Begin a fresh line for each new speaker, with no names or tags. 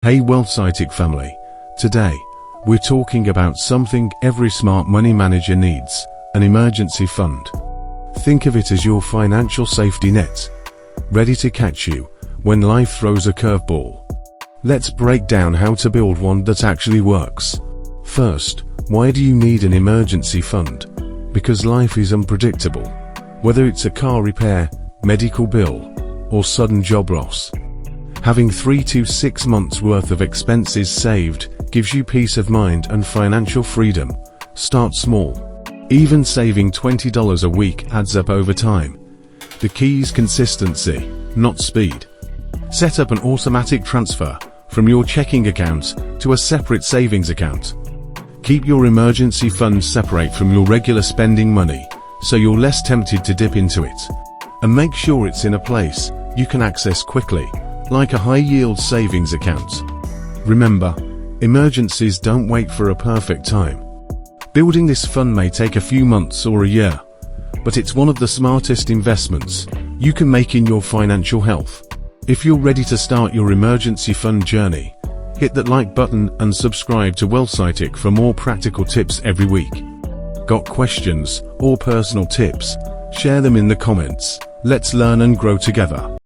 Hey WealthSightIQ family, today we're talking about something every smart money manager needs, an emergency fund. Think of it as your financial safety net, ready to catch you when life throws a curveball. Let's break down how to build one that actually works. First, why do you need an emergency fund? Because life is unpredictable. Whether it's a car repair, medical bill, or sudden job loss, having 3 to 6 months worth of expenses saved gives you peace of mind and financial freedom. Start small. Even saving $20 a week adds up over time. The key is consistency, not speed. Set up an automatic transfer from your checking account to a separate savings account. Keep your emergency funds separate from your regular spending money, so you're less tempted to dip into it. And make sure it's in a place you can access quickly, like a high-yield savings account. Remember, emergencies don't wait for a perfect time. Building this fund may take a few months or a year, but it's one of the smartest investments you can make in your financial health. If you're ready to start your emergency fund journey, hit that like button and subscribe to WealthSightIQ for more practical tips every week. Got questions or personal tips? Share them in the comments. Let's learn and grow together.